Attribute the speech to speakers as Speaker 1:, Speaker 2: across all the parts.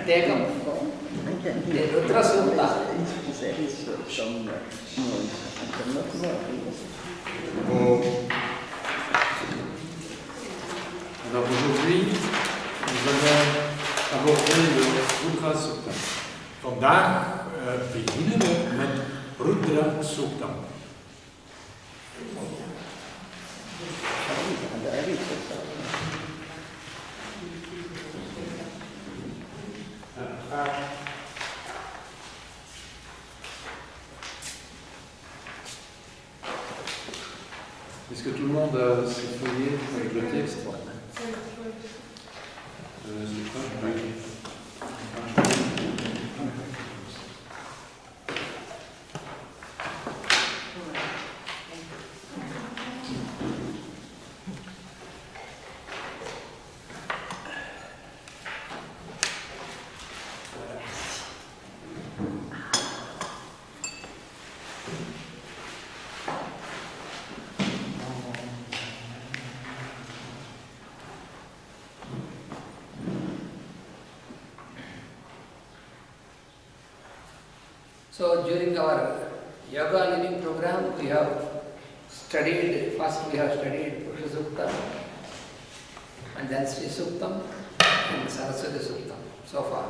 Speaker 1: taken the Rudra Sutta.
Speaker 2: Alors aujourd'hui, nous allons aborder le Rudra Sutta.
Speaker 3: Vandaag beginnen we met Rudra Sutta.
Speaker 2: Est-ce que tout le monde a ses feuillets avec le texte?
Speaker 1: So during our yoga living program, we have studied, first we have studied Purusha Sukta, and then Sri Suktam, and Saraswati Suktam, so far.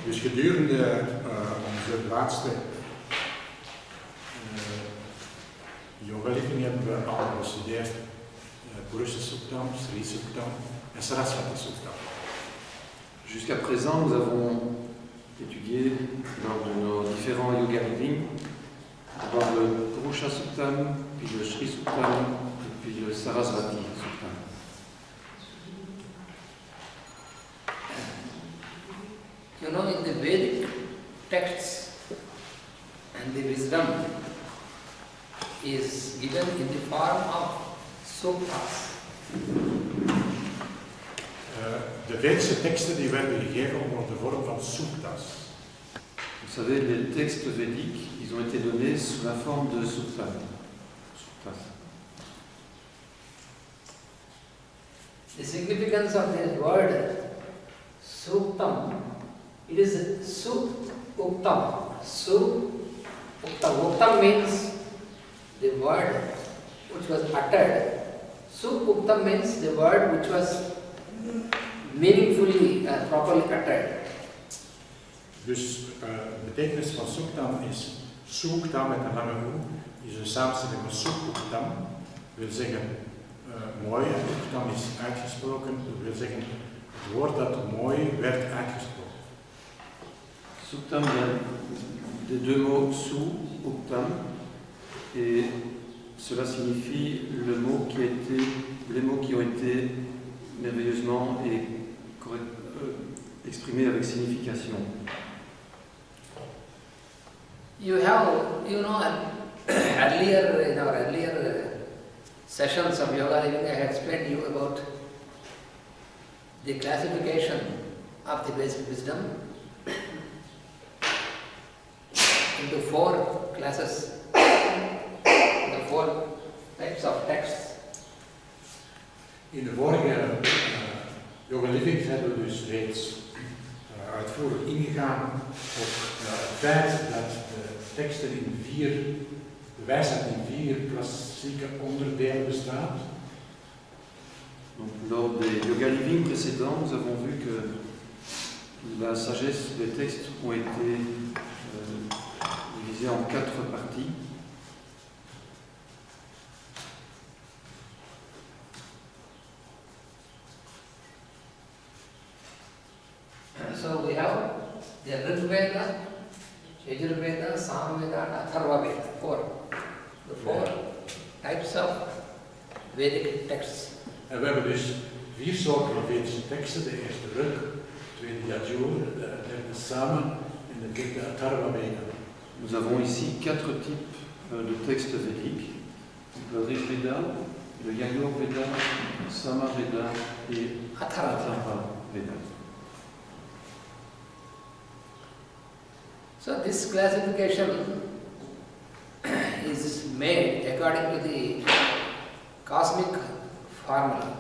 Speaker 3: Dus gedurende onze laatste yoga-living hebben we al bestudeerd Purusha Suktam, Sri Suktam en Saraswati Suktam.
Speaker 2: Jusqu'à présent, nous avons étudié lors de nos différents yoga living, d'abord le Purusha Suktam, puis le Sri Suktam, puis le Saraswati Suktam.
Speaker 1: You know, in the Vedic texts, and the wisdom is given in the form of suktas.
Speaker 3: De Vedische teksten die werden gegeven onder de vorm van suktas.
Speaker 2: Vous savez, les textes védiques, ils ont été donnés sous la forme de suktas.
Speaker 1: The significance of this word suktam, it is suk-uktam. Suk-uktam. Uktam means the word which was uttered. Suk-uktam means the word which was meaningfully, properly uttered.
Speaker 3: Dus de betekenis van suktam is suktam met een lange oe, is een samenstelling van suk-uktam, wil zeggen mooi, en uktam is uitgesproken, dat wil zeggen het woord dat mooi werd uitgesproken.
Speaker 2: Suktam vient des deux mots su, uktam, et cela signifie les mots qui ont été merveilleusement et exprimés avec signification.
Speaker 1: You have, you know, earlier, in our earlier sessions of yoga living, I had explained you about the classification of the basic wisdom into four classes, the four types of texts.
Speaker 3: In de vorige yoga livings hebben we dus reeds uitvoerig ingegaan op het feit dat de teksten de wijsheid in vier klassieke onderdelen bestaat.
Speaker 2: Donc, lors des yoga living précédents, nous avons vu que la sagesse des textes ont été divisés en 4 parties.
Speaker 1: So we have the Rigveda, Yajurveda, Samveda, and Atharva Veda, the four types of Vedic texts.
Speaker 3: En we hebben dus 4 soorten van Vedische teksten. De eerste Rig, de tweede Yajur, de derde Sama en de derde Atharva Veda.
Speaker 2: Nous avons ici 4 types de textes védiques. Le Rig Veda, le Yajur Veda, le Sama Veda et Atharva Veda.
Speaker 1: So this classification is made according to the cosmic formula.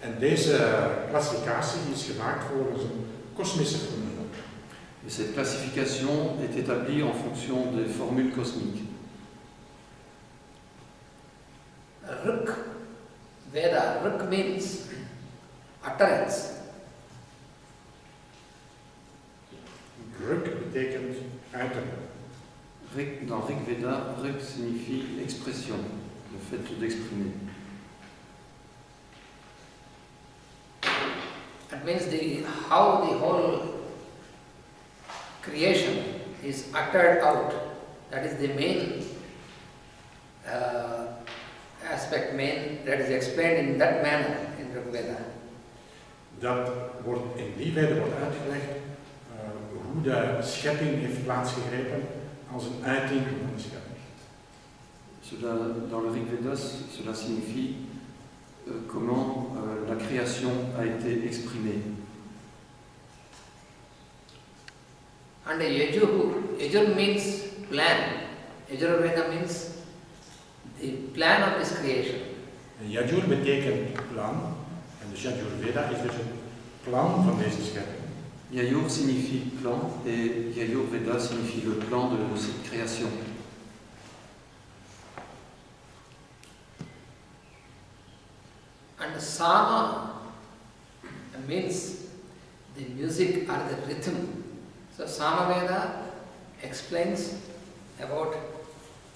Speaker 3: En deze klassificatie is gemaakt volgens een kosmische formule.
Speaker 2: Et cette classification est établie en fonction des formules cosmiques.
Speaker 1: Rik Veda, Rik means utterance.
Speaker 3: Ruk betekent uiten.
Speaker 2: Dans Rig Veda, Rig signifie expression, le fait d'exprimer.
Speaker 1: That means how the whole creation is uttered out. That is the main aspect, that is explained in that manner in Rig Veda.
Speaker 3: Dat wordt in die Veda wordt uitgelegd hoe de schepping heeft plaatsgegrepen als een uiting van de schepping.
Speaker 2: Dans le Rig Veda, cela signifie comment la création a été exprimée.
Speaker 1: And Yajur means plan. Yajur Veda means the plan of this creation.
Speaker 3: En Yajur betekent plan, en dus Yajur Veda is dus het plan van deze schepping.
Speaker 2: Yajur signifie plan et Yajur Veda signifie le plan de cette création.
Speaker 1: And Sama means the music or the rhythm. So Samaveda explains about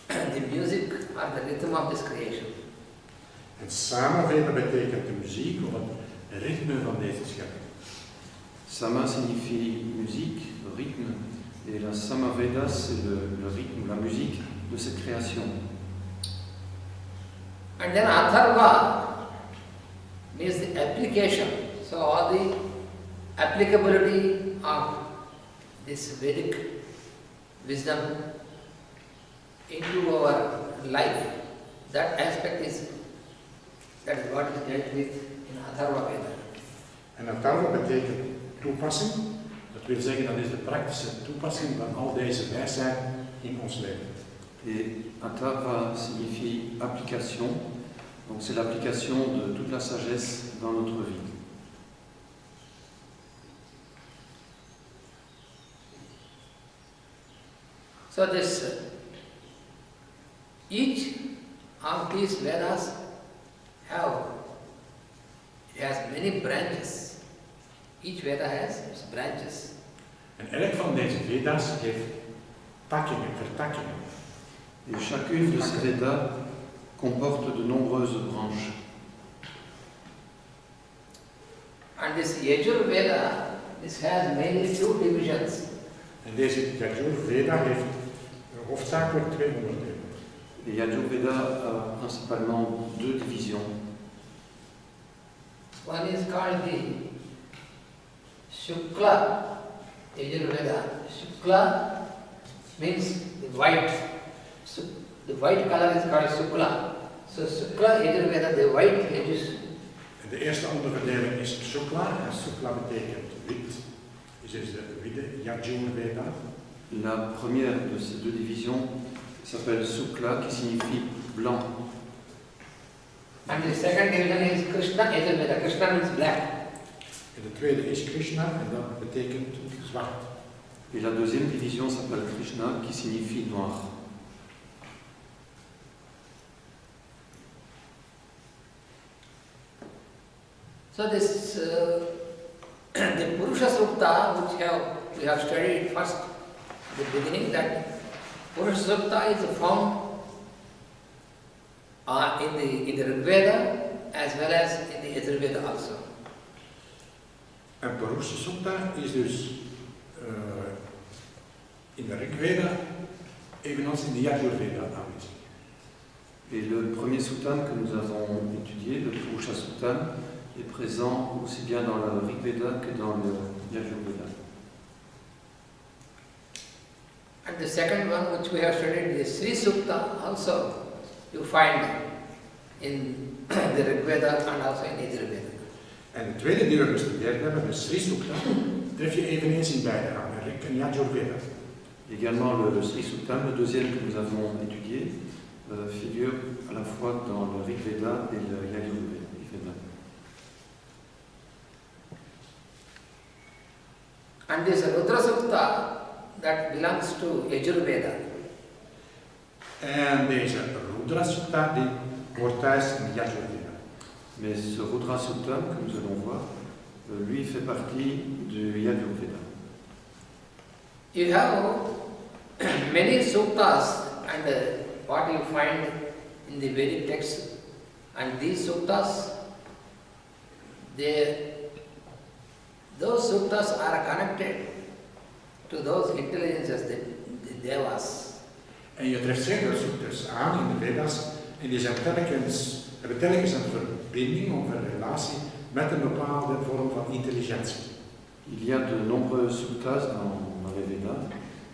Speaker 1: the music or the rhythm of this creation.
Speaker 3: En Samaveda betekent de muziek of het ritme van deze schepping.
Speaker 2: Sama signifie musique, rythme, et la Samaveda c'est le rythme, la musique de cette création.
Speaker 1: And then Atharva means the application. So all the applicability of this Vedic wisdom into our life, that aspect is what is dealt with in Atharva Veda.
Speaker 3: En Atharva betekent toepassing. Dat wil zeggen, dat is de praktische toepassing van al deze wijsheid in ons leven.
Speaker 2: Et Atharva signifie application, donc c'est l'application de toute la sagesse dans notre vie.
Speaker 1: So this, each of these Vedas has many branches. Each Veda has its branches.
Speaker 3: En elk van deze Veda's heeft takkingen, vertakkingen.
Speaker 2: Et chacune de ces Vedas comporte de nombreuses branches.
Speaker 1: And this Yajur Veda, this has mainly two divisions.
Speaker 3: En deze Yajur Veda heeft hoofdzakelijk twee onderdelen.
Speaker 2: Et Yajur Veda a principalement deux divisions.
Speaker 1: One is called the Shukla Yajur Veda. Shukla means the white. The white color is called Shukla. So Shukla Yajur Veda, the white Yajur.
Speaker 3: En de eerste onderverdeling is Shukla, en Shukla betekent wit. Dus dit is de witte Yajur Veda.
Speaker 2: La première de ces deux divisions s'appelle Sukla, qui signifie blanc.
Speaker 1: And the second division is Krishna Yajur Veda. Krishna means black.
Speaker 3: En de tweede is Krishna, en dat betekent zwart.
Speaker 2: Et la deuxième division s'appelle Krishna, qui signifie noir.
Speaker 1: So this, the Purusha Sukta, which we have studied first at the beginning, that Purusha Sukta is found in the Rig Veda as well as in the Yajur Veda also.
Speaker 3: En Purusha Sukta is dus in de Rig Veda evenals in de Yajur Veda aanwezig.
Speaker 2: Et le premier suttan que nous avons étudié, le Purusha Suttan, est présent aussi bien dans le Rig Veda que dans le Yajur Veda.
Speaker 1: And the second one which we have studied, the Sri Sukta, also you find in the Rig Veda and also in Yajur Veda.
Speaker 3: En de tweede die we bestudeerd hebben, de Sri Sukta, tref je eveneens in beide aan, in Rig en Yajur Veda.
Speaker 2: Également le Sri Suttan, le deuxième que nous avons étudié, figure à la fois dans le Rig Veda et le Yajur Veda.
Speaker 1: And this Rudra Sukta that belongs to Yajurveda.
Speaker 3: En deze Rudra Sukta die hoort thuis in de Yajurveda.
Speaker 2: Mais ce Rudra Suktam que nous allons voir, lui fait partie du Yajurveda.
Speaker 1: You have many suktas and what you find in the Vedic text, and these suktas, those suktas are connected to those intelligences, the devas.
Speaker 3: En je treft zeker suktas aan in de Vedas en die zijn hebben telkens een verbinding of een relatie met een bepaalde vorm van intelligentie.
Speaker 2: Il y a de nombreux suktas dans les Védas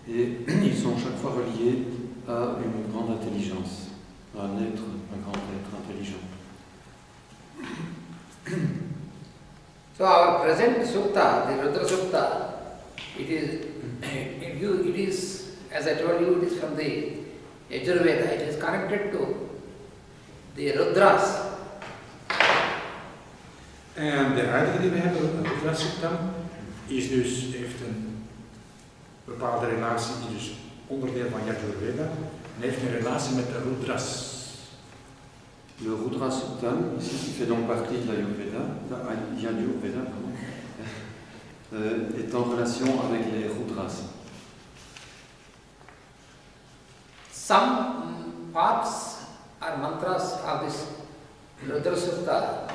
Speaker 2: et ils sont chaque fois reliés à une grande intelligence, à un grand être intelligent.
Speaker 1: So our present sukta, the Rudra Sukta, it is, as I told you, it is from the Yajurveda. It is connected to the Rudras.
Speaker 3: En de huidige die we hebben, de Rudra Suktam, heeft een bepaalde relatie, die dus onderdeel van Yajurveda, en heeft een relatie met de Rudras.
Speaker 2: Le Rudra Suktam, ici, qui fait donc partie de Yajurveda, est en relation avec les Rudras.
Speaker 1: Some parts or mantras of this Rudra Sukta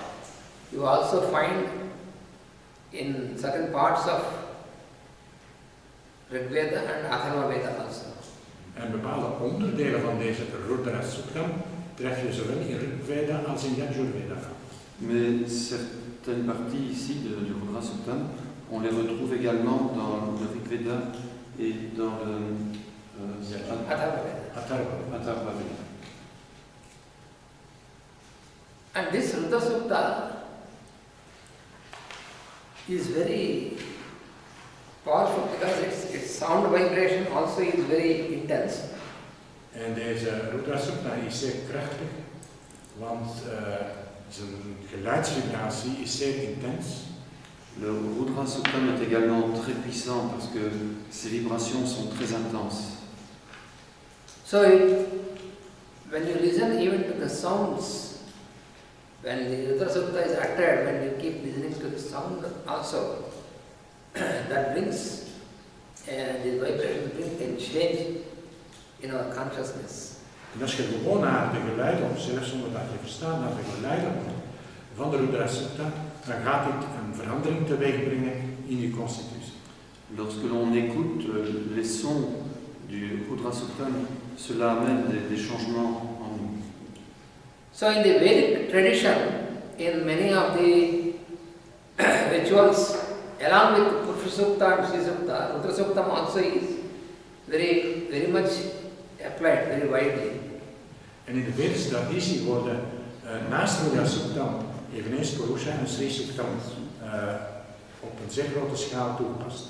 Speaker 1: you also find in certain parts of Rigveda and Atharva Veda also.
Speaker 3: En bepaalde onderdelen van deze Rudra Suktam tref je zowel in Rigveda als in Yajurveda.
Speaker 2: Mais certaines parties ici du Rudra Suktam, on les retrouve également dans le Rigveda et dans le
Speaker 1: Atharva Veda.
Speaker 2: Veda.
Speaker 1: And this Rudra Sukta is very powerful because its sound vibration also is very intense.
Speaker 3: En deze Rudra Sukta is zeer krachtig, want zijn geluidsvibratie is zeer intens.
Speaker 2: Le Rudra Suktam est également très puissant parce que ses vibrations sont très intenses.
Speaker 1: So when you listen even to the sounds, when the Rudra Sukta is uttered, when you keep listening to the sound also, that brings, the vibration brings a change in our consciousness.
Speaker 3: En als je gewoon naar de geluiden, of zelfs zonder dat je verstaat, naar de geluiden van de Rudra Sukta, dan gaat dit een verandering teweeg brengen in je constitutie.
Speaker 2: Lorsque l'on écoute les sons du Rudra Suktam, cela amène des changements en nous.
Speaker 1: So in the Vedic tradition, in many of the rituals, along with Purusha Sukta and Sri Sukta, Rudra Suktam also is very much applied, very widely.
Speaker 3: En in de Vedische traditie worden naast Rudra Suktam eveneens Purusha en Sri Suktam op een zeer grote schaal toegepast.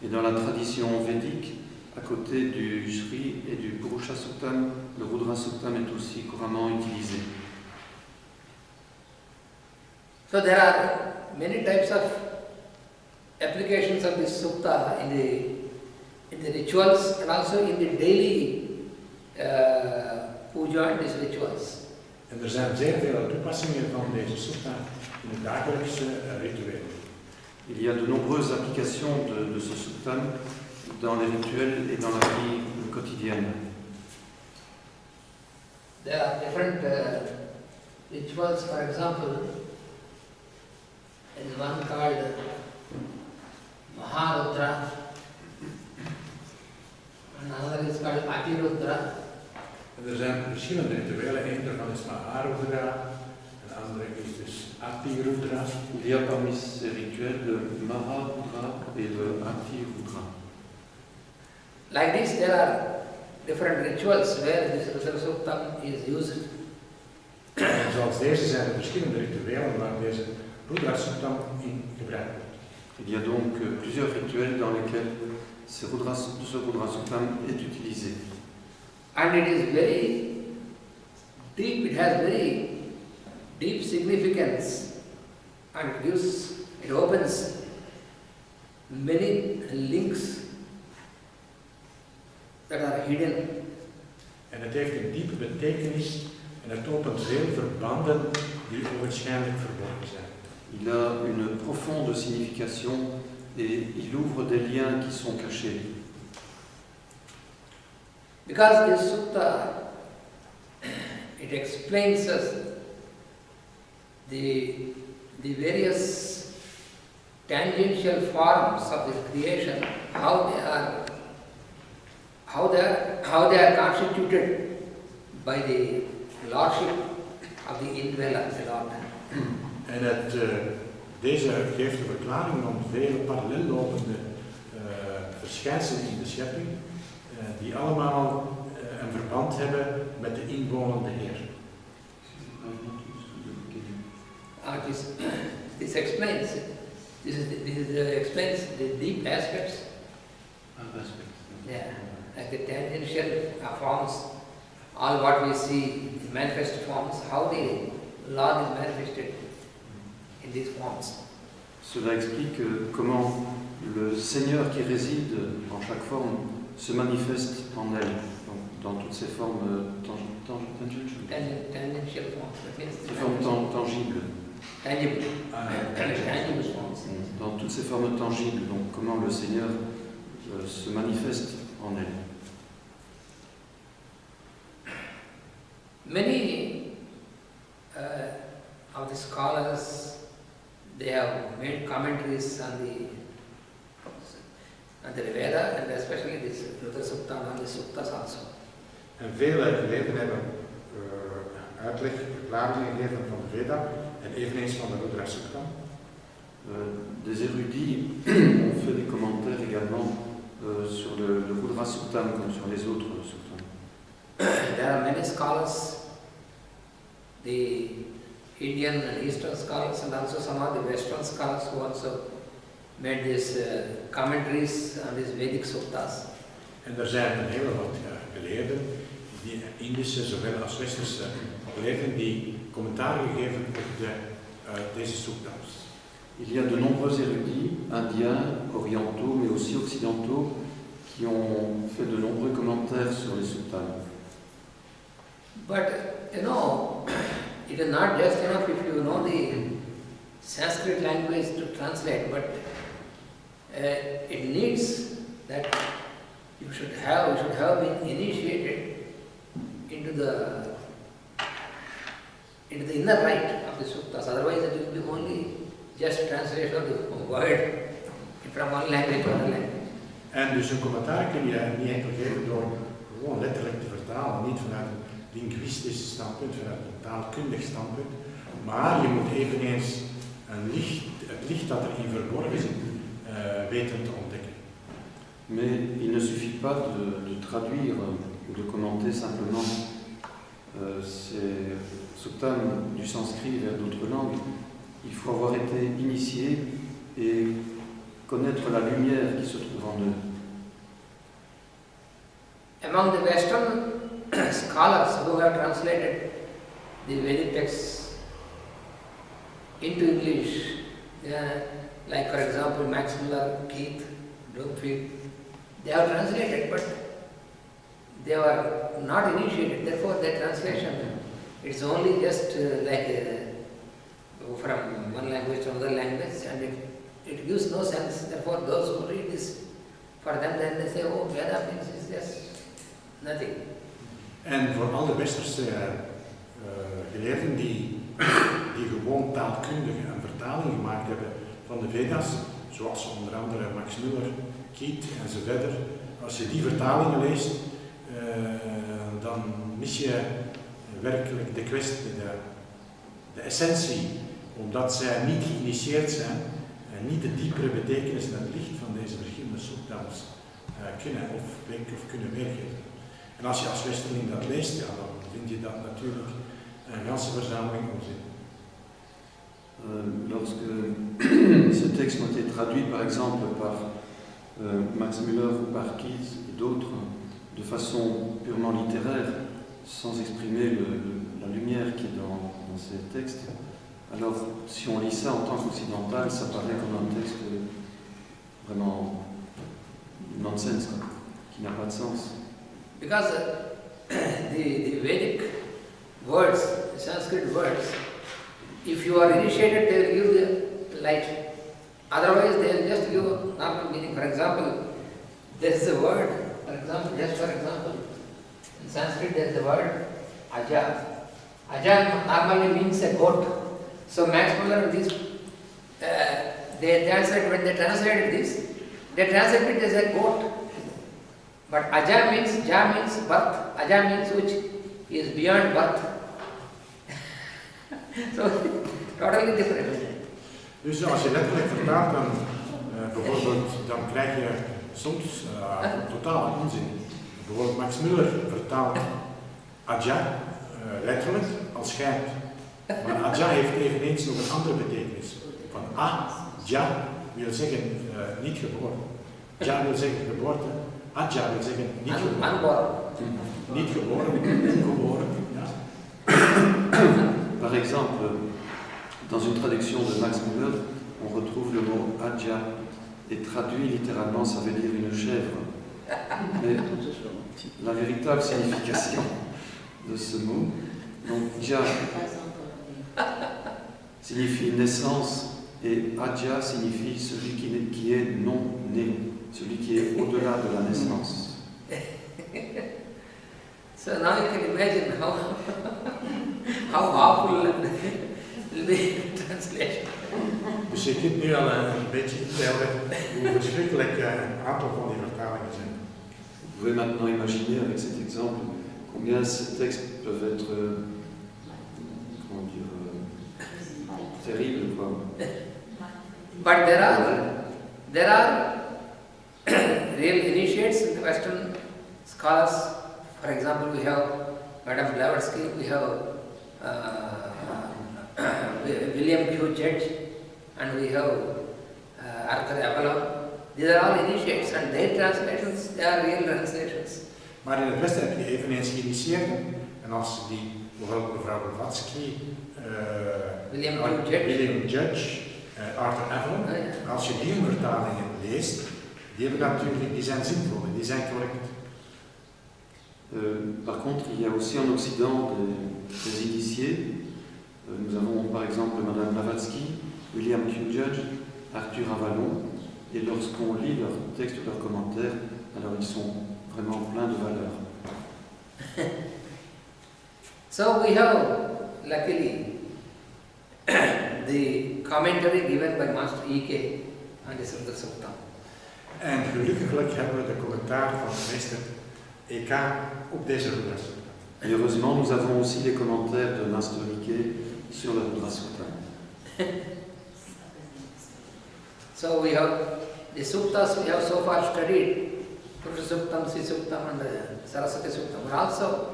Speaker 2: Et dans la tradition védique, à côté du Shri et du Purusha Suktam, le Rudra Suktam est aussi couramment utilisé.
Speaker 1: So there are many types of applications of this sukta in the rituals and also in the daily puja and these rituals.
Speaker 3: En er zijn zeer veel toepassingen van deze sukta in het dagelijkse ritueel.
Speaker 2: Il y a de nombreuses applications de ce Suktam dans les rituels et dans la vie quotidienne.
Speaker 1: There are different rituals, for example, there is one called Maharudra, and another is called Atirudra.
Speaker 3: En er zijn verschillende rituelen, een daarvan is Maharudra, een andere is dus Atirudra.
Speaker 2: Il y a parmi ces rituels le Maharudra et le Atirudra.
Speaker 1: Like this, there are different rituals where this Rudra Suktam is used.
Speaker 3: En zoals deze zijn er verschillende rituelen waar deze Rudra Suktam in gebruikt wordt.
Speaker 2: Il y a donc plusieurs rituels dans lesquels ce Rudra Suktam est utilisé.
Speaker 1: And it is very deep, it has very deep significance, and it opens many links that are hidden.
Speaker 3: En het heeft een diepe betekenis en het opent veel verbanden die ogenschijnlijk verborgen zijn.
Speaker 2: Il a une profonde signification et il ouvre des liens qui sont cachés.
Speaker 1: Because this sutta, it explains us the various tangential forms of this creation, how they are constituted by the lordship of the indweller, the Lord.
Speaker 3: En deze geeft de verklaring om vele parallel lopende verschijnselen in de schepping, die allemaal een verband hebben met de inwonende Heer.
Speaker 1: This explains the deep aspects. Yeah, like the tangential forms, all what we see, the manifest forms, how the Lord is manifested in these forms.
Speaker 2: Cela explique comment le Seigneur qui réside en chaque forme se manifeste en elle, donc dans toutes ces formes tangential
Speaker 1: Forms, that means
Speaker 2: ces formes tangibles.
Speaker 1: tangible, tangible forms.
Speaker 2: Dans toutes ces formes tangibles, donc comment le Seigneur se manifeste en elle.
Speaker 1: Many of the scholars, they have made commentaries on the Veda, and especially this Rudra Sukta and all the Suktas also.
Speaker 3: En vele geleerden hebben uitleg, verklaringen gegeven van de Veda en eveneens van de Rudra Sukta.
Speaker 2: Des érudits ont fait des commentaires également sur le Rudra Suktam comme sur les autres Suktam.
Speaker 1: There are many scholars, the Indian and Eastern scholars, and also some of the Western scholars who also made these commentaries on these Vedic Suktas.
Speaker 3: En er zijn een hele wat geleerden, die Indische zowel als Westerse geleerden, die commentaar gegeven op deze Suktas.
Speaker 2: Il y a de nombreux érudits, indiens, orientaux, mais aussi occidentaux, qui ont fait de nombreux commentaires sur les Suktas.
Speaker 1: But you know, it is not just enough if you know the Sanskrit language to translate, but it needs that you should have been initiated into the inner light of the suktas. Otherwise, it will be only just translation of the word from one language to another language.
Speaker 3: En dus een commentaar kun je niet enkel geven door gewoon letterlijk te vertalen, niet vanuit een linguïstisch standpunt, vanuit een taalkundig standpunt, maar je moet eveneens het licht dat erin verborgen zit weten te ontdekken.
Speaker 2: Mais il ne suffit pas de traduire ou de commenter simplement ces suktas du sanskrit vers d'autres langues. Il faut avoir été initié et connaître la lumière qui se trouve en eux.
Speaker 1: Among the Western scholars who have translated the Vedic texts into English, like for example Max Muller, Keith, Bloomfield, they have translated, but they were not initiated. Therefore, their translation it's only just from one language to another language, and it gives no sense. Therefore, those who read this, for them, then they say, oh, Veda means it's just nothing.
Speaker 3: En voor alle westerse geleerden die gewoon taalkundige een vertaling gemaakt hebben van de Veda's, zoals onder andere Max Muller, Keith enzovoort, als je die vertalingen leest, dan mis je werkelijk de kwestie, de essentie, omdat zij niet geïnitieerd zijn en niet de diepere betekenis en het licht van deze verschillende suktas kunnen weergeven. En als je als westerling dat leest, ja, dan vind je dat natuurlijk een ganse verzameling onzin.
Speaker 2: Lorsque ces textes ont été traduits par exemple par Max Muller ou par Keith et d'autres de façon purement littéraire, sans exprimer la lumière qui est dans ces textes, alors si on lit ça en tant qu'occidental, ça paraît comme un texte vraiment nonsense, quoi, qui n'a pas de sens.
Speaker 1: Because the Vedic words, the Sanskrit words, if you are initiated, they will give the light. Otherwise, they will just give normal meaning. For example, there is a word, just for example, in Sanskrit there is a word, aja. Aja normally means a goat. So Max Muller and these, they translate, when they translated this, they translated it as a goat. But aja means birth. Aja means which is beyond birth. So, totally different.
Speaker 3: Dus als je letterlijk vertaalt, dan bijvoorbeeld, dan krijg je soms totale onzin. Bijvoorbeeld Max Muller vertaalt aja letterlijk als schijnt. Maar aja heeft eveneens nog een andere betekenis. Van aja wil zeggen niet geboren. Ja wil zeggen geboorte. Aja wil zeggen niet geboren.
Speaker 1: Unborn.
Speaker 3: Niet geboren, ongeboren. Ja.
Speaker 2: Par exemple, dans une traduction de Max Muller, on retrouve le mot Adja, et traduit littéralement, ça veut dire une chèvre. Mais la véritable signification de ce mot, donc Dja signifie naissance, et Adja signifie celui qui est non né, celui qui est au-delà de la naissance.
Speaker 1: So now you can imagine how awful will be the translation.
Speaker 3: Dus je kunt nu al een beetje inbeelden hoe verschrikkelijk een aantal van die vertalingen zijn.
Speaker 2: Vous pouvez maintenant imaginer avec cet exemple combien ces textes peuvent être terribles, quoi.
Speaker 1: But there are real initiates in the Western scholars. For example, we have Madame Blavatsky, we have William Q. Judge, and we have Arthur Avalon. These are all initiates, and their translations, they are real translations.
Speaker 3: Maar in het Westen heb je eveneens geïnitieerden. En als die, bijvoorbeeld mevrouw Blavatsky, William Judge, Arthur Avalon, als je die vertalingen leest, die zijn zinvol en die zijn correct.
Speaker 2: Par contre, il y a aussi en Occident des initiés. Nous avons par exemple Madame Blavatsky, William Q. Judge, Arthur Avalon, et lorsqu'on lit leurs textes, leurs commentaires, alors ils sont vraiment pleins de valeur.
Speaker 1: So we have, luckily, the commentary given by Master E.K. on the Sutta Sutta.
Speaker 3: En gelukkig hebben we de commentaar van meester EK op deze Rudra Sutta.
Speaker 2: Et heureusement, nous avons aussi les commentaires de Master Ike sur le Rudra Sutta.
Speaker 1: So we have the suttas we have so far studied, Purusha Suktam, Sri Suktam and Saraswati Suktam. But also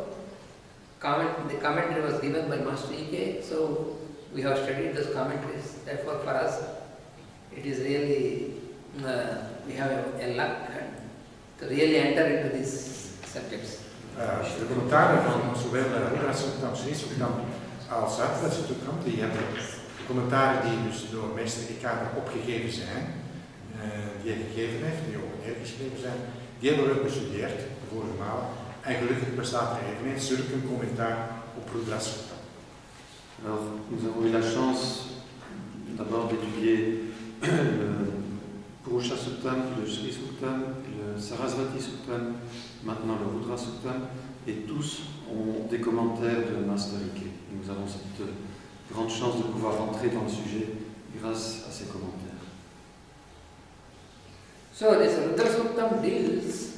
Speaker 1: the commentary was given by Master E.K. So we have studied those commentaries. Therefore for us it is really, we have a luck to really enter into these subjects.
Speaker 3: De commentaren van zowel Rudra Suktam, Sri Suktam als Saraswati Suktam, die hebben de commentaren die dus door meester EK opgegeven zijn, die hij gegeven heeft, die ook neergeschreven zijn, die hebben we bestudeerd de vorige malen. En gelukkig bestaat er eveneens zulk een commentaar op Rudra Sutta.
Speaker 2: Alors, nous avons eu la chance d'abord d'étudier le Purusha Suktam, puis le Sri Suktam, puis le Saraswati Suktam, maintenant le Rudra Suktam, et tous ont des commentaires de Master Ike. Et nous avons cette grande chance de pouvoir rentrer dans le sujet grâce à ces commentaires.
Speaker 1: So this Rudra Suktam deals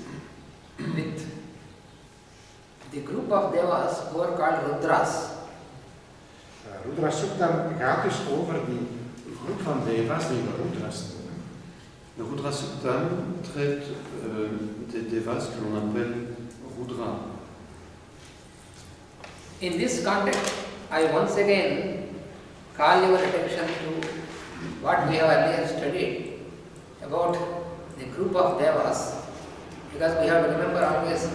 Speaker 1: with the group of devas who are called Rudras.
Speaker 3: Rudra Suktam gaat dus over die groep van devas die we Rudras noemen.
Speaker 2: Le Rudra Suktam traite des devas que l'on appelle Rudra.
Speaker 1: In this context, I once again call your attention to what we have earlier studied about the group of devas, because we have to remember always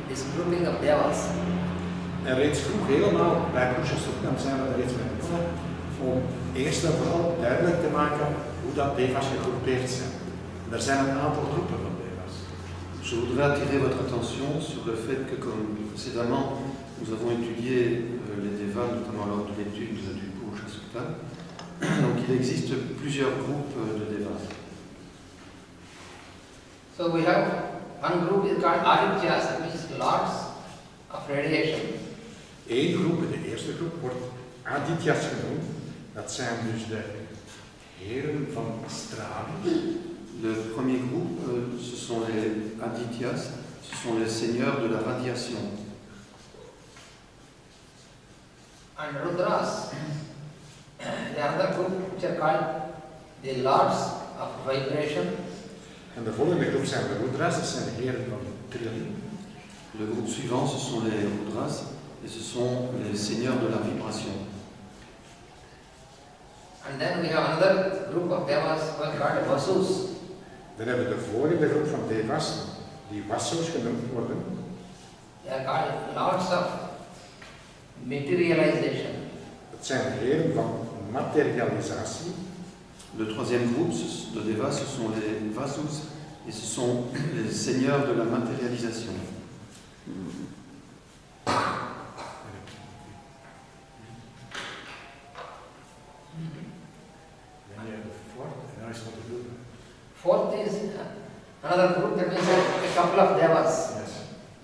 Speaker 1: this grouping of devas.
Speaker 3: En reeds vroeg helemaal bij Purusha Suktam zijn we er reeds mee begonnen om eerst en vooral duidelijk te maken hoe dat devas gegroepeerd zijn. Er zijn een aantal groepen van devas.
Speaker 2: Je voudrais attirer votre attention sur le fait que, comme précédemment, nous avons étudié les devas, notamment lors de l'étude du Purusha Sukta. Donc il existe plusieurs groupes de devas.
Speaker 1: So we have one group is called Adityas, that means lords of radiation.
Speaker 3: Eén groep, de eerste groep, wordt Adityas genoemd. Dat zijn dus de heren van straling.
Speaker 2: Le premier groupe, ce sont les Adityas, ce sont les seigneurs de la radiation.
Speaker 1: And Rudras, the other group which are called the lords of vibration.
Speaker 3: En de volgende groep zijn de Rudras, dat zijn de heren van trilling.
Speaker 2: Le groupe suivant, ce sont les Rudras, et ce sont les seigneurs de la vibration.
Speaker 1: And then we have another group of devas who are called Vasus.
Speaker 3: Dan hebben we de volgende groep van devas, die Vasus genoemd worden.
Speaker 1: They are called lords of materialization.
Speaker 3: Dat zijn de heren van materialisatie.
Speaker 2: Le troisième groupe de devas, ce sont les Vasus, et ce sont les seigneurs de la matérialisation.
Speaker 1: Fourth is another group that means a couple of devas.
Speaker 3: Yes.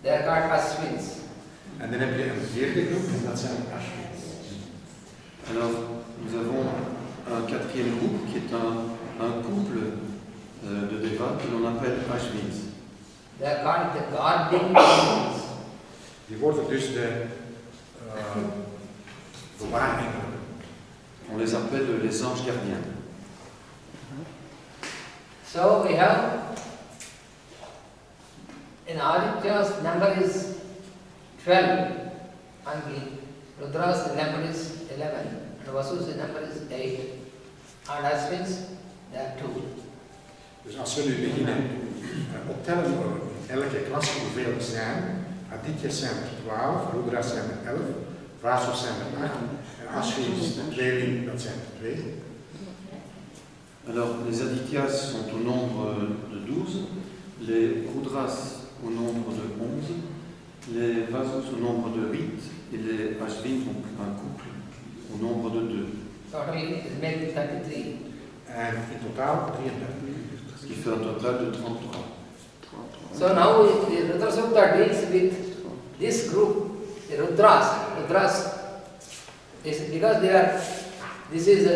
Speaker 1: They are called Ashwins.
Speaker 3: En dan heb je een vierde groep en dat zijn Ashwins.
Speaker 2: Alors, nous avons un quatrième groupe qui est un couple de devas que l'on appelle Ashwins.
Speaker 1: They are called the guarding angels.
Speaker 3: Die worden dus de bewaarengelen.
Speaker 2: On les appelle les anges gardiens.
Speaker 1: So we have in Aditya's number is 12 and the Rudra's number is 11 and Vasu's number is 8 and Ashwins there are 2.
Speaker 3: Dus als we nu beginnen optellen in elke klas hoeveel er zijn, Adityas zijn er 12, Rudras zijn er 11, Vasus zijn er 8 en Ashwins, de tweeling, dat zijn er 2.
Speaker 2: Alors, les Adityas sont au nombre de 12, les Rudras au nombre de 11, les Vasus au nombre de 8 et les Ashwins, donc un couple, au nombre de 2.
Speaker 1: Totally it makes 33.
Speaker 3: En in totaal 33.
Speaker 2: Ce qui fait un total de 33.
Speaker 1: So now the Rudra Sukta deals with this group, the Rudras. Rudras is because they are, this is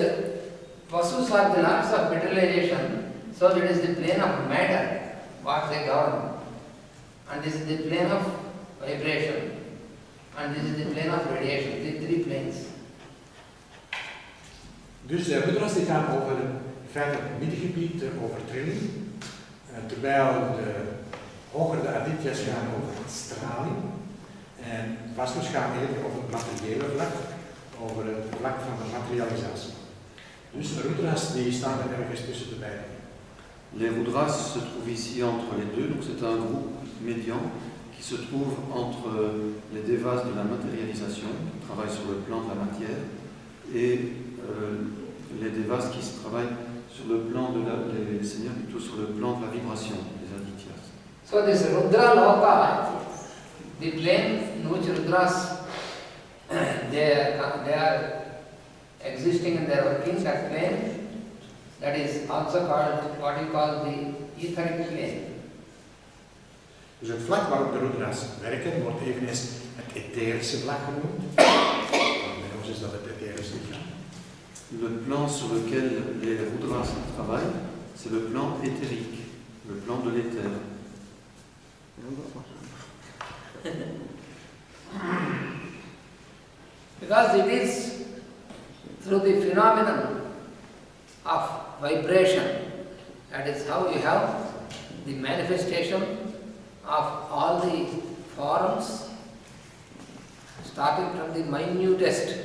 Speaker 1: Vasus are the lords of materialization, so that is the plane of matter, what they govern. And this is the plane of vibration. And this is the plane of radiation, the 3 planes.
Speaker 3: Dus de Rudras die gaan over feitelijk het middengebied, over trilling, terwijl de hogere de Adityas gaan over straling en Vasus gaan eerder over het materiële vlak, over het vlak van de materialisatie. Dus de Rudras die staan er ergens tussen de beiden.
Speaker 2: Les Rudras se trouvent ici entre les deux, donc c'est un groupe médian qui se trouve entre les devas de la matérialisation, qui travaillent sur le plan de la matière, et les devas qui se travaillent sur le plan de les seigneurs plutôt sur le plan de la vibration, les Adityas.
Speaker 1: So this Rudra Loka, the plane in which Rudras they are existing and they are working, that plane, that is also called what you call the etheric plane.
Speaker 3: Dus het vlak waarop de Rudras werken wordt eveneens het etherische vlak genoemd. Bij ons is dat het etherische lichaam.
Speaker 2: Le plan sur lequel les Rudras travaillent, c'est le plan éthérique, le plan de l'éther.
Speaker 1: Because it is through the phenomenon of vibration, that is how you have the manifestation of all the forms, starting from the minutest,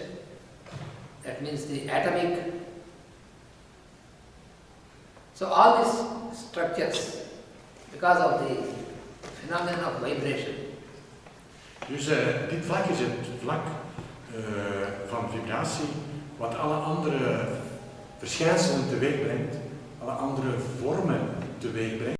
Speaker 1: that means the atomic. So all these structures, because of the phenomenon of vibration.
Speaker 3: Dus dit vlak is het vlak van vibratie, wat alle andere verschijnselen teweeg brengt, alle andere vormen teweeg brengt.